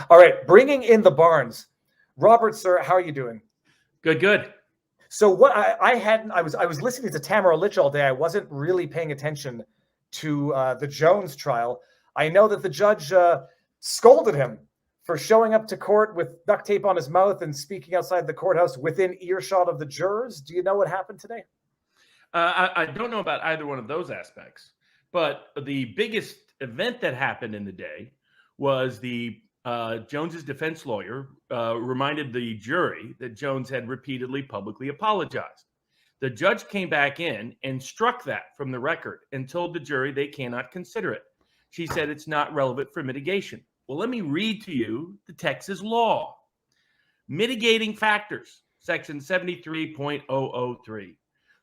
All right, bringing in the Barnes. Robert, sir, how are you doing? Good. So what I was listening to Tamara Litch all day. I wasn't really paying attention to the Jones trial. I know that the judge scolded him for showing up to court with duct tape on his mouth and speaking outside the courthouse within earshot of the jurors. Do you know what happened today? I don't know about either one of those aspects, but the biggest event that happened in the day was the Jones's defense lawyer reminded the jury that Jones had repeatedly publicly apologized. The judge came back in and struck that from the record and told the jury they cannot consider it. She said it's not relevant for mitigation. Well, let me read to you the Texas law. Mitigating factors, section 73.003.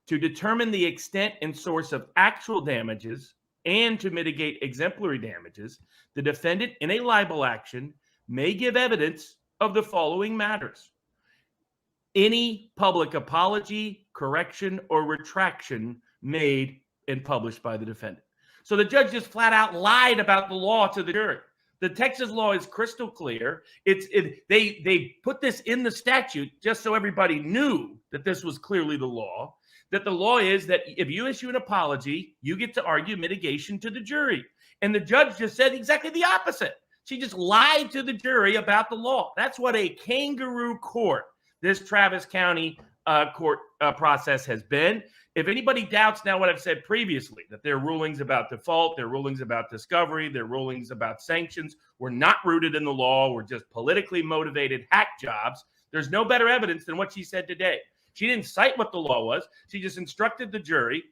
To determine the extent and source of actual damages and to mitigate exemplary damages, the defendant in a libel action may give evidence of the following matters: any public apology, correction, or retraction made and published by the defendant. So the judge just flat out lied about the law to the jury. The Texas law is crystal clear. They put this in the statute just so everybody knew that this was clearly the law, that the law is that if you issue an apology, you get to argue mitigation to the jury. And the judge just said exactly the opposite. She just lied to the jury about the law. That's what a kangaroo court, this Travis County court process has been. If anybody doubts now what I've said previously, that their rulings about default, their rulings about discovery, their rulings about sanctions were not rooted in the law, were just politically motivated hack jobs, there's no better evidence than what she said today. She didn't cite what the law was. She just instructed the jury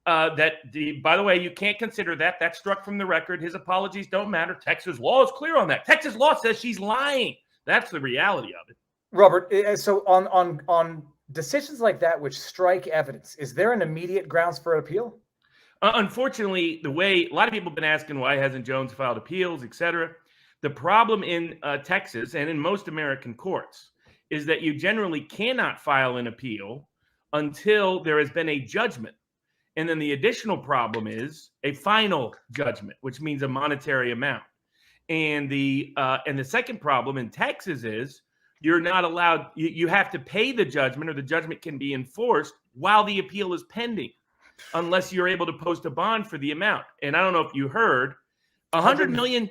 by the way, you can't consider that. That's struck from the record. His apologies don't matter. Texas law is clear on that. Texas law says she's lying. That's the reality of it. Robert, so on decisions like that which strike evidence, is there an immediate grounds for appeal? Unfortunately, the way a lot of people have been asking why hasn't Jones filed appeals, et cetera. The problem in Texas and in most American courts is that you generally cannot file an appeal until there has been a judgment. And then the additional problem is a final judgment, which means a monetary amount. And the second problem in Texas is you're not allowed, you have to pay the judgment, or the judgment can be enforced while the appeal is pending, unless you're able to post a bond for the amount. And I don't know if you heard, 100 million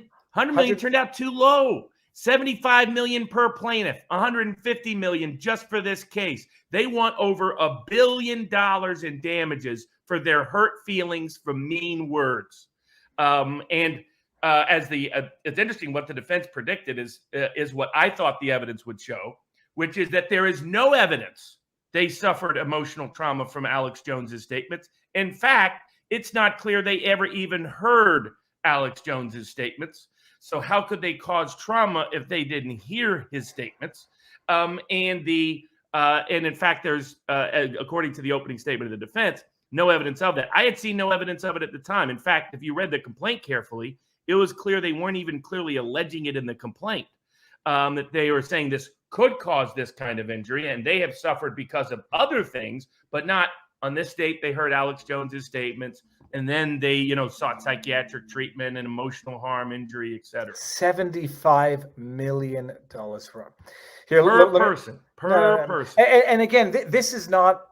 turned out too low. 75 million per plaintiff, 150 million just for this case. They want over $1 billion in damages for their hurt feelings from mean words. It's interesting what the defense predicted is what I thought the evidence would show, which is that there is no evidence they suffered emotional trauma from Alex Jones's statements. In fact, it's not clear they ever even heard Alex Jones's statements. So how could they cause trauma if they didn't hear his statements? And in fact, there's, according to the opening statement of the defense, no evidence of that. I had seen no evidence of it at the time. In fact, if you read the complaint carefully, it was clear they weren't even clearly alleging it in the complaint, that they were saying this could cause this kind of injury, and they have suffered because of other things, but not on this date. They heard Alex Jones's statements, and then they, sought psychiatric treatment and emotional harm, injury, et cetera. $75 million for per person. And again, this is not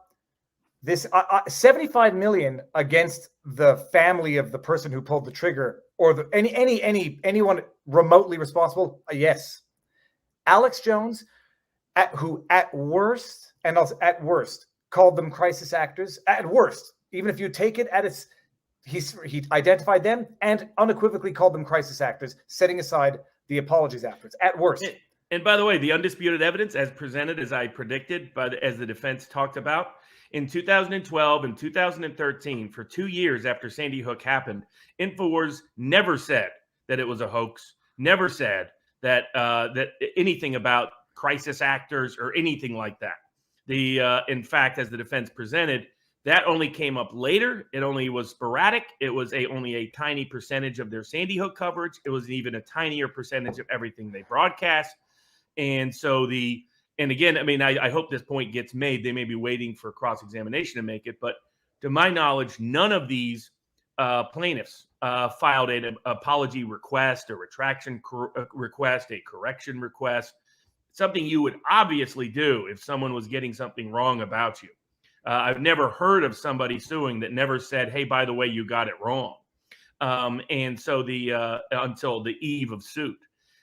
this 75 million against the family of the person who pulled the trigger, or anyone remotely responsible. Yes, Alex Jones, who at worst called them crisis actors. At worst, even if you take it at its, he identified them and unequivocally called them crisis actors, setting aside the apologies afterwards. At worst. And by the way, the undisputed evidence, as presented, as I predicted, as the defense talked about, in 2012 and 2013, for 2 years after Sandy Hook happened, InfoWars never said that it was a hoax, never said that anything about crisis actors or anything like that. In fact, as the defense presented, that only came up later. It only was sporadic. It was only a tiny percentage of their Sandy Hook coverage. It was even a tinier percentage of everything they broadcast. And so and again, I mean, I hope this point gets made. They may be waiting for cross-examination to make it, but to my knowledge, none of these plaintiffs filed an apology request, a retraction request, a correction request, something you would obviously do if someone was getting something wrong about you. I've never heard of somebody suing that never said, hey, by the way, you got it wrong. And so until the eve of suit.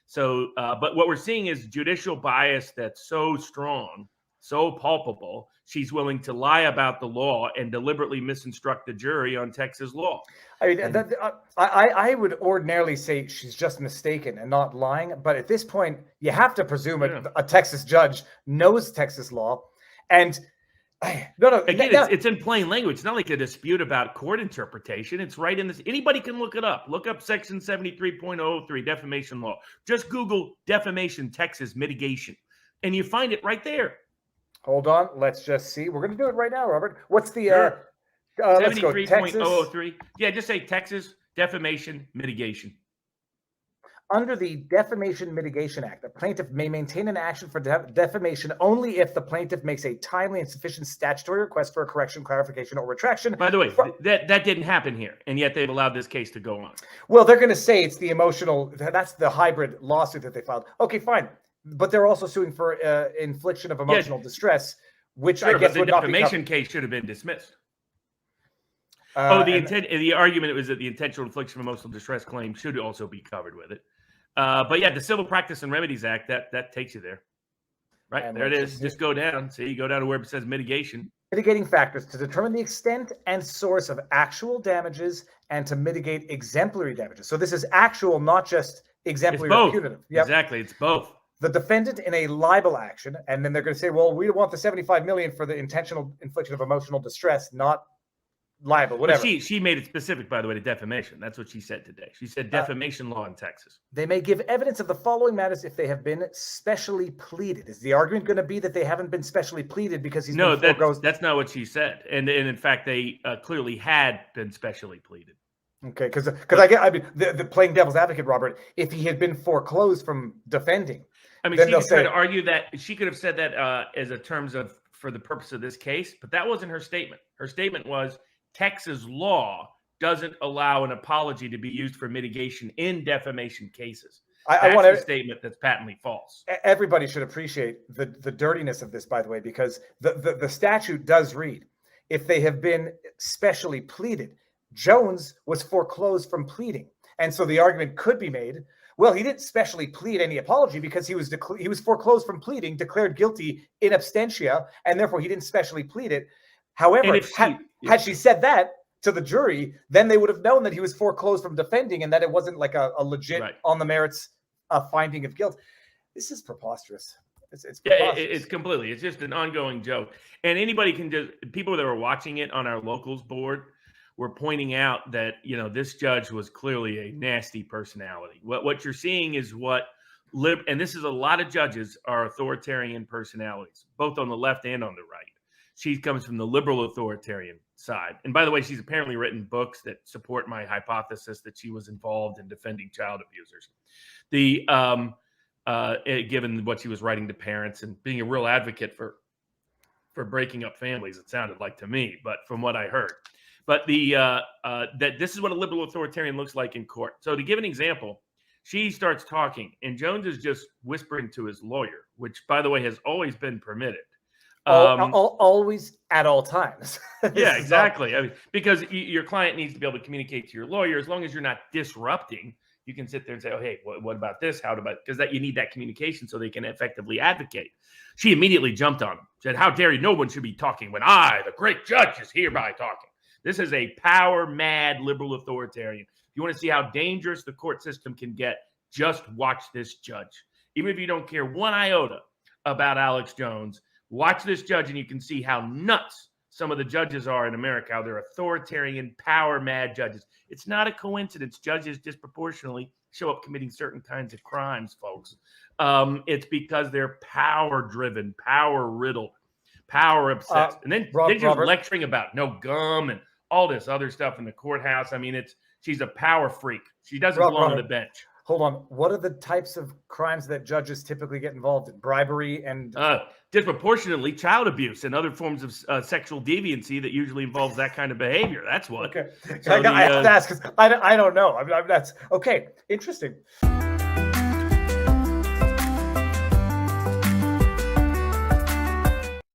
So, but what we're seeing is judicial bias that's so strong, so palpable, she's willing to lie about the law and deliberately misinstruct the jury on Texas law. I mean, I would ordinarily say she's just mistaken and not lying. But at this point, you have to presume a Texas judge knows Texas law. And again, it's in plain language. It's not like a dispute about court interpretation. It's right in this. Anybody can look it up. Look up Section 73.003 defamation law. Just Google defamation Texas mitigation, and you find it right there. Hold on. Let's just see. We're going to do it right now, Robert. What's the 73.003? Yeah, just say Texas defamation mitigation. Under the Defamation Mitigation Act, the plaintiff may maintain an action for defamation only if the plaintiff makes a timely and sufficient statutory request for a correction, clarification, or retraction. By the way, that didn't happen here, and yet they've allowed this case to go on. Well, they're going to say it's the emotional, that's the hybrid lawsuit that they filed. Okay, fine. But they're also suing for infliction of emotional distress, which I guess would not be... The defamation case should have been dismissed. The argument was that the intentional infliction of emotional distress claim should also be covered with it. But yeah, the Civil Practice and Remedies Act, that takes you there. Right, and there it is. Just go down. See, you go down to where it says mitigation. Mitigating factors to determine the extent and source of actual damages and to mitigate exemplary damages. So this is actual, not just exemplary or punitive. Yep. Exactly, it's both. The defendant in a libel action, and then they're going to say, well, we want the $75 million for the intentional infliction of emotional distress, not libel, whatever. But she made it specific, by the way, to defamation. That's what she said today. She said defamation law in Texas. They may give evidence of the following matters if they have been specially pleaded. Is the argument going to be that they haven't been specially pleaded because he's that's not what she said. And in fact, they clearly had been specially pleaded. Okay, because I mean the playing devil's advocate, Robert, if he had been foreclosed from defending, I mean, she could try to argue that she could have said that as a terms of for the purpose of this case, but that wasn't her statement. Her statement was Texas law doesn't allow an apology to be used for mitigation in defamation cases. I want a statement that's patently false. Everybody should appreciate the dirtiness of this, by the way, because the statute does read, if they have been specially pleaded. Jones was foreclosed from pleading. And so the argument could be made, well, he didn't specially plead any apology because he was foreclosed from pleading, declared guilty in absentia, and therefore he didn't specially plead it. However, had she said that to the jury, then they would have known that he was foreclosed from defending and that it wasn't like a legit on the merits finding of guilt. This is preposterous. It's preposterous. It's completely. It's just an ongoing joke. And anybody can people that were watching it on our locals board were pointing out that, this judge was clearly a nasty personality. What you're seeing is and this is a lot of judges are authoritarian personalities, both on the left and on the right. She comes from the liberal authoritarian side. And by the way, she's apparently written books that support my hypothesis that she was involved in defending child abusers. Given what she was writing to parents and being a real advocate for breaking up families, it sounded like to me, but from what I heard. But that this is what a liberal authoritarian looks like in court. So to give an example, she starts talking and Jones is just whispering to his lawyer, which, by the way, has always been permitted. Always at all times. Yeah, exactly. I mean, because your client needs to be able to communicate to your lawyer. As long as you're not disrupting, you can sit there and say, oh, hey, what about this? Because you need that communication so they can effectively advocate. She immediately jumped on him, said, how dare you? No one should be talking when I, the great judge, is hereby talking. This is a power-mad liberal authoritarian. If you want to see how dangerous the court system can get, just watch this judge. Even if you don't care one iota about Alex Jones, watch this judge and you can see how nuts some of the judges are in America, how they're authoritarian, power-mad judges. It's not a coincidence. Judges disproportionately show up committing certain kinds of crimes, folks. It's because they're power-driven, power-riddled, power-obsessed. And then they're just lecturing about no gum and all this other stuff in the courthouse. I mean, she's a power freak. She doesn't belong on the bench. hold on. What are the types of crimes that judges typically get involved in? Bribery and disproportionately child abuse and other forms of sexual deviancy that usually involves that kind of behavior. That's what. Okay. So I have to ask because I don't know. I mean, that's okay. Interesting.